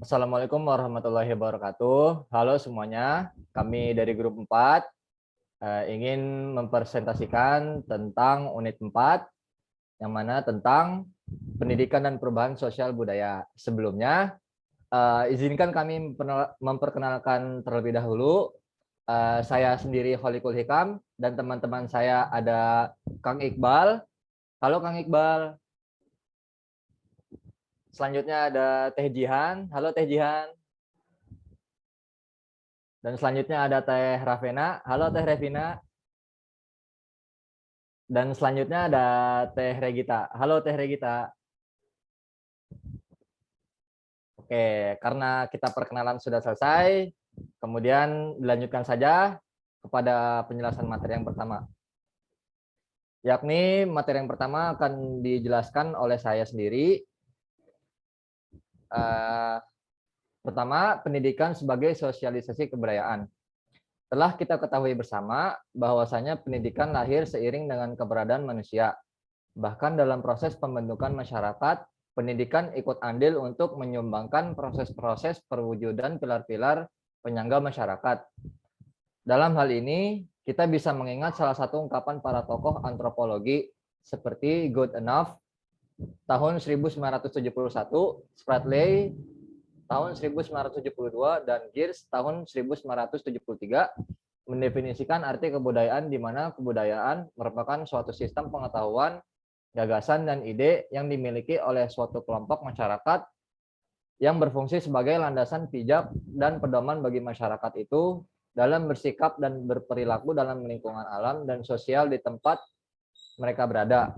Assalamualaikum warahmatullahi wabarakatuh. Halo semuanya, kami dari grup 4 ingin mempresentasikan tentang unit 4 yang mana tentang pendidikan dan perubahan sosial budaya. Sebelumnya, izinkan kami memperkenalkan terlebih dahulu. Saya sendiri Kholikul Hikam dan teman-teman saya ada Kang Iqbal. Halo Kang Iqbal. Selanjutnya ada Teh Jihan. Halo Teh Jihan. Dan selanjutnya ada Teh Ravena. Halo Teh Revina. Dan selanjutnya ada Teh Regita. Halo Teh Regita. Oke, karena kita perkenalan sudah selesai, kemudian dilanjutkan saja kepada penjelasan materi yang pertama. Yakni materi yang pertama akan dijelaskan oleh saya sendiri. Pertama, pendidikan sebagai sosialisasi kebudayaan. Telah kita ketahui bersama bahwasanya pendidikan lahir seiring dengan keberadaan manusia. Bahkan dalam proses pembentukan masyarakat, pendidikan ikut andil untuk menyumbangkan proses-proses perwujudan pilar-pilar penyangga masyarakat. Dalam hal ini, kita bisa mengingat salah satu ungkapan para tokoh antropologi seperti Goodenough tahun 1971, Spratly tahun 1972, dan Geertz tahun 1973 mendefinisikan arti kebudayaan di mana kebudayaan merupakan suatu sistem pengetahuan, gagasan, dan ide yang dimiliki oleh suatu kelompok masyarakat yang berfungsi sebagai landasan pijak dan pedoman bagi masyarakat itu dalam bersikap dan berperilaku dalam lingkungan alam dan sosial di tempat mereka berada.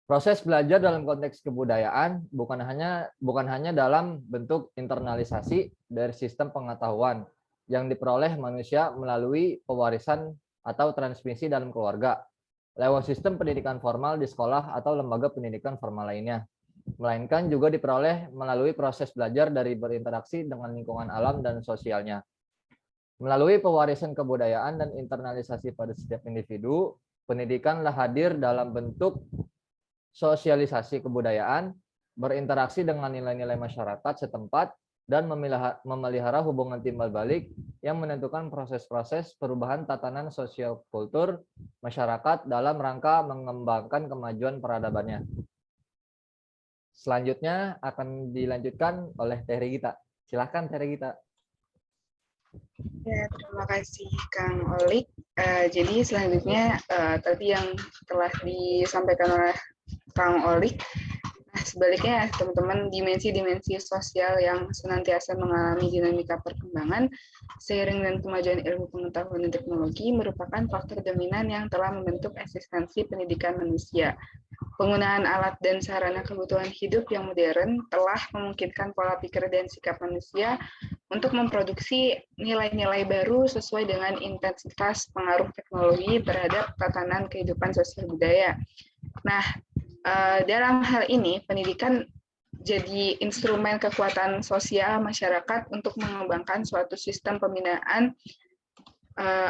Proses belajar dalam konteks kebudayaan bukan hanya dalam bentuk internalisasi dari sistem pengetahuan yang diperoleh manusia melalui pewarisan atau transmisi dalam keluarga, lewat sistem pendidikan formal di sekolah atau lembaga pendidikan formal lainnya, melainkan juga diperoleh melalui proses belajar dari berinteraksi dengan lingkungan alam dan sosialnya. Melalui pewarisan kebudayaan dan internalisasi pada setiap individu, pendidikanlah hadir dalam bentuk sosialisasi kebudayaan, berinteraksi dengan nilai-nilai masyarakat setempat, dan memelihara hubungan timbal balik yang menentukan proses-proses perubahan tatanan sosial kultur masyarakat dalam rangka mengembangkan kemajuan peradabannya. Selanjutnya akan dilanjutkan oleh Teh Regita. Silahkan Teh Regita. Ya, terima kasih Kang Olik. Jadi selanjutnya tadi yang telah disampaikan oleh Kang Olik. Nah, sebaliknya teman-teman, dimensi-dimensi sosial yang senantiasa mengalami dinamika perkembangan seiring dengan kemajuan ilmu pengetahuan dan teknologi merupakan faktor dominan yang telah membentuk eksistensi pendidikan manusia. Penggunaan alat dan sarana kebutuhan hidup yang modern telah memungkinkan pola pikir dan sikap manusia untuk memproduksi nilai-nilai baru sesuai dengan intensitas pengaruh teknologi terhadap tatanan kehidupan sosial budaya. Nah, dalam hal ini pendidikan jadi instrumen kekuatan sosial masyarakat untuk mengembangkan suatu sistem pembinaan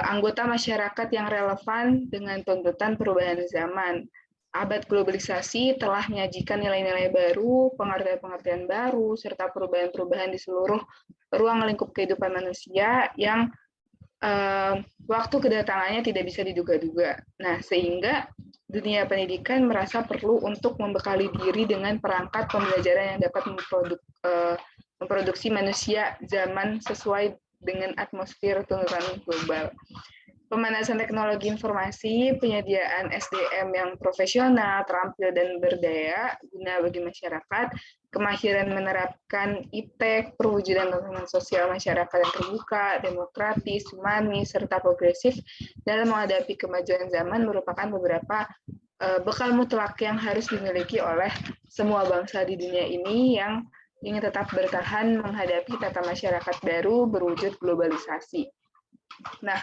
anggota masyarakat yang relevan dengan tuntutan perubahan zaman. Abad globalisasi telah menyajikan nilai-nilai baru, pengertian-pengertian baru, serta perubahan-perubahan di seluruh ruang lingkup kehidupan manusia yang waktu kedatangannya tidak bisa diduga-duga. Nah, sehingga dunia pendidikan merasa perlu untuk membekali diri dengan perangkat pembelajaran yang dapat memproduksi manusia zaman sesuai dengan atmosfer tuntutan global. Pemanasan teknologi informasi, penyediaan SDM yang profesional, terampil, dan berdaya guna bagi masyarakat, kemahiran menerapkan iptek, perwujudan tatanan sosial masyarakat yang terbuka, demokratis, humanis, serta progresif dalam menghadapi kemajuan zaman merupakan beberapa bekal mutlak yang harus dimiliki oleh semua bangsa di dunia ini yang ingin tetap bertahan menghadapi tata masyarakat baru berwujud globalisasi. Nah,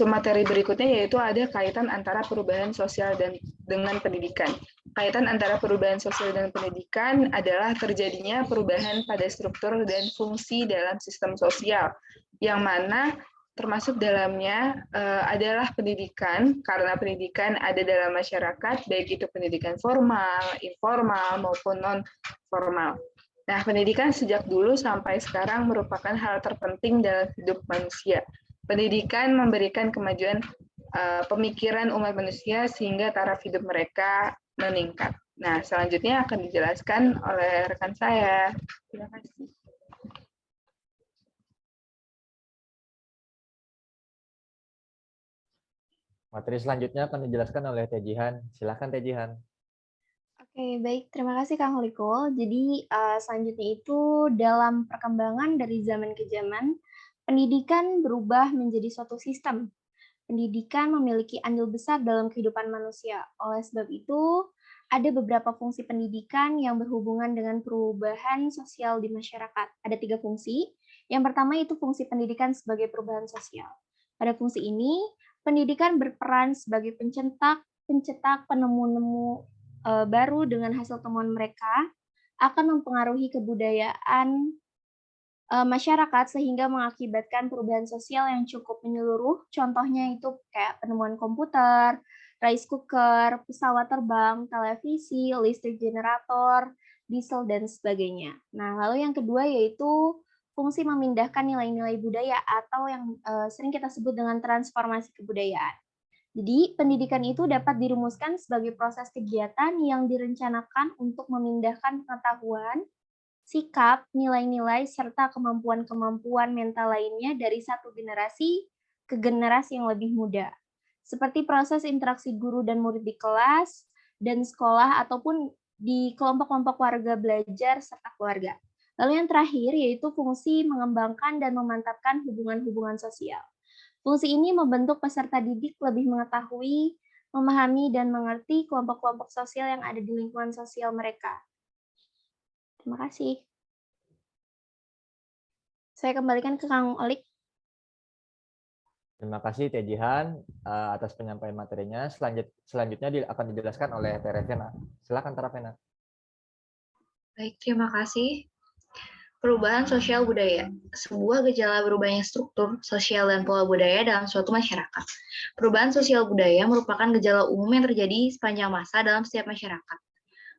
materi berikutnya yaitu ada kaitan antara perubahan sosial dengan pendidikan. Kaitan antara perubahan sosial dan pendidikan adalah terjadinya perubahan pada struktur dan fungsi dalam sistem sosial, yang mana termasuk dalamnya adalah pendidikan, karena pendidikan ada dalam masyarakat, baik itu pendidikan formal, informal, maupun formal. Nah, pendidikan sejak dulu sampai sekarang merupakan hal terpenting dalam hidup manusia. Pendidikan memberikan kemajuan pemikiran umat manusia sehingga taraf hidup mereka meningkat. Nah, selanjutnya akan dijelaskan oleh rekan saya. Terima kasih. Materi selanjutnya akan dijelaskan oleh Teh Jihan. Silakan Teh Jihan. Oke, baik. Terima kasih Kang Holikul. Jadi selanjutnya itu dalam perkembangan dari zaman ke zaman, pendidikan berubah menjadi suatu sistem. Pendidikan memiliki andil besar dalam kehidupan manusia. Oleh sebab itu, ada beberapa fungsi pendidikan yang berhubungan dengan perubahan sosial di masyarakat. Ada 3 fungsi. Yang pertama itu fungsi pendidikan sebagai perubahan sosial. Pada fungsi ini, pendidikan berperan sebagai pencetak penemu-nemu baru dengan hasil temuan mereka akan mempengaruhi kebudayaan masyarakat sehingga mengakibatkan perubahan sosial yang cukup menyeluruh. Contohnya itu kayak penemuan komputer, rice cooker, pesawat terbang, televisi, listrik generator, diesel, dan sebagainya. Nah, lalu yang kedua yaitu fungsi memindahkan nilai-nilai budaya atau yang sering kita sebut dengan transformasi kebudayaan. Jadi, pendidikan itu dapat dirumuskan sebagai proses kegiatan yang direncanakan untuk memindahkan pengetahuan, sikap, nilai-nilai, serta kemampuan-kemampuan mental lainnya dari satu generasi ke generasi yang lebih muda. Seperti proses interaksi guru dan murid di kelas, dan sekolah, ataupun di kelompok-kelompok warga belajar, serta keluarga. Lalu yang terakhir yaitu fungsi mengembangkan dan memantapkan hubungan-hubungan sosial. Fungsi ini membentuk peserta didik lebih mengetahui, memahami, dan mengerti kelompok-kelompok sosial yang ada di lingkungan sosial mereka. Terima kasih. Saya kembalikan ke Kang Olik. Terima kasih Teh Jihan atas penyampaian materinya. Selanjutnya akan dijelaskan oleh Teh Revena. Silakan Teh Revena. Baik, terima kasih. Perubahan sosial budaya, sebuah gejala berubahnya struktur, sosial, dan pola budaya dalam suatu masyarakat. Perubahan sosial budaya merupakan gejala umum yang terjadi sepanjang masa dalam setiap masyarakat.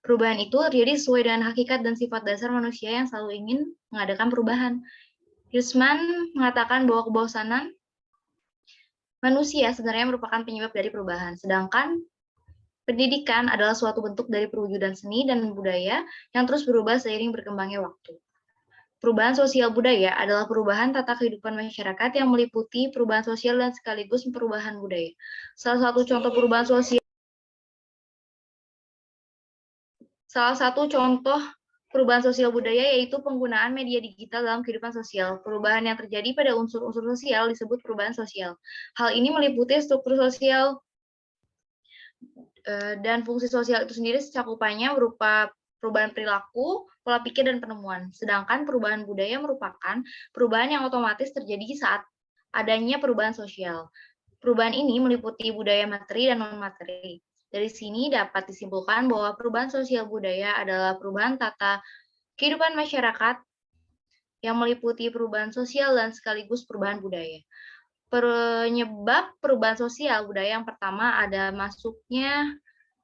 Perubahan itu terjadi sesuai dengan hakikat dan sifat dasar manusia yang selalu ingin mengadakan perubahan. Hirschman mengatakan bahwa kebosanan manusia sebenarnya merupakan penyebab dari perubahan, sedangkan pendidikan adalah suatu bentuk dari perwujudan seni dan budaya yang terus berubah seiring berkembangnya waktu. Perubahan sosial budaya adalah perubahan tata kehidupan masyarakat yang meliputi perubahan sosial dan sekaligus perubahan budaya. Salah satu contoh perubahan sosial budaya yaitu penggunaan media digital dalam kehidupan sosial. Perubahan yang terjadi pada unsur-unsur sosial disebut perubahan sosial. Hal ini meliputi struktur sosial dan fungsi sosial itu sendiri secakupannya berupa perubahan perilaku, pola pikir, dan penemuan. Sedangkan perubahan budaya merupakan perubahan yang otomatis terjadi saat adanya perubahan sosial. Perubahan ini meliputi budaya materi dan non-materi. Dari sini dapat disimpulkan bahwa perubahan sosial budaya adalah perubahan tata kehidupan masyarakat yang meliputi perubahan sosial dan sekaligus perubahan budaya. Penyebab perubahan sosial budaya yang pertama ada masuknya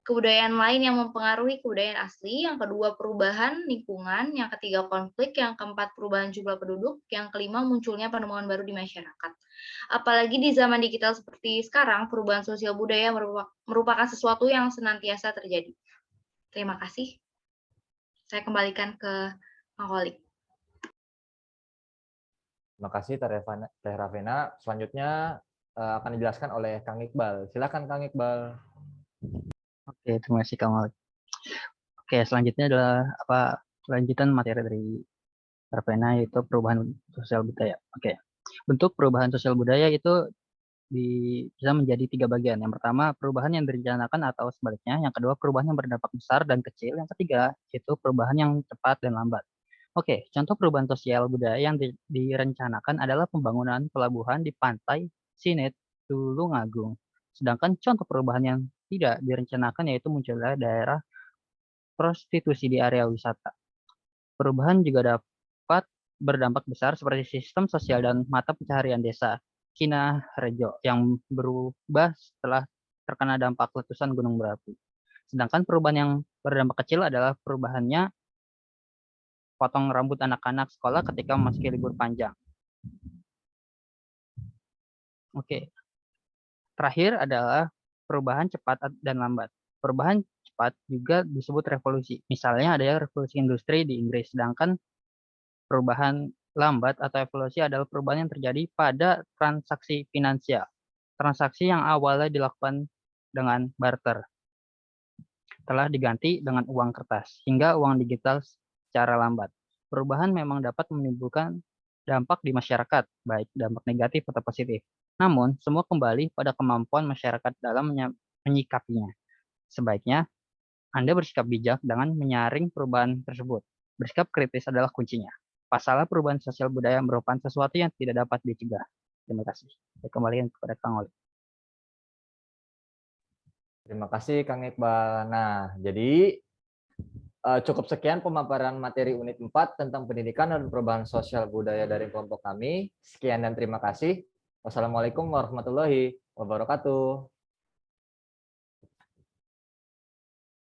kebudayaan lain yang mempengaruhi kebudayaan asli, yang kedua perubahan lingkungan, yang ketiga konflik, yang keempat perubahan jumlah penduduk, yang kelima munculnya penemuan baru di masyarakat. Apalagi di zaman digital seperti sekarang, perubahan sosial budaya merupakan sesuatu yang senantiasa terjadi. Terima kasih. Saya kembalikan ke Kang Holik. Terima kasih Teh Ravena. Selanjutnya akan dijelaskan oleh Kang Iqbal. Silakan Kang Iqbal. Oke, terima kasih Kang Malik. Oke, selanjutnya adalah lanjutan materi dari Ravena yaitu perubahan sosial budaya. Oke, bentuk perubahan sosial budaya itu bisa menjadi 3 bagian. Yang pertama, perubahan yang direncanakan atau sebaliknya. Yang kedua, perubahan yang berdampak besar dan kecil. Yang ketiga, yaitu perubahan yang cepat dan lambat. Oke, contoh perubahan sosial budaya yang direncanakan adalah pembangunan pelabuhan di pantai Sinet, Tulungagung. Sedangkan contoh perubahan yang tidak direncanakan yaitu munculnya daerah prostitusi di area wisata. Perubahan juga dapat berdampak besar seperti sistem sosial dan mata pencaharian desa Kinarejo yang berubah setelah terkena dampak letusan gunung berapi. Sedangkan perubahan yang berdampak kecil adalah perubahannya potong rambut anak-anak sekolah ketika memasuki libur panjang. Oke. Terakhir adalah perubahan cepat dan lambat. Perubahan cepat juga disebut revolusi. Misalnya ada revolusi industri di Inggris, sedangkan perubahan lambat atau evolusi adalah perubahan yang terjadi pada transaksi finansial. Transaksi yang awalnya dilakukan dengan barter telah diganti dengan uang kertas hingga uang digital secara lambat. Perubahan memang dapat menimbulkan dampak di masyarakat, baik dampak negatif atau positif. Namun, semua kembali pada kemampuan masyarakat dalam menyikapinya. Sebaiknya, Anda bersikap bijak dengan menyaring perubahan tersebut. Bersikap kritis adalah kuncinya. Pasalnya perubahan sosial budaya merupakan sesuatu yang tidak dapat dicegah. Terima kasih. Saya kembalikan kepada Kang Oli. Terima kasih Kang Iqbal. Nah, jadi cukup sekian pemaparan materi unit 4 tentang pendidikan dan perubahan sosial budaya dari kelompok kami. Sekian dan terima kasih. Wassalamualaikum warahmatullahi wabarakatuh.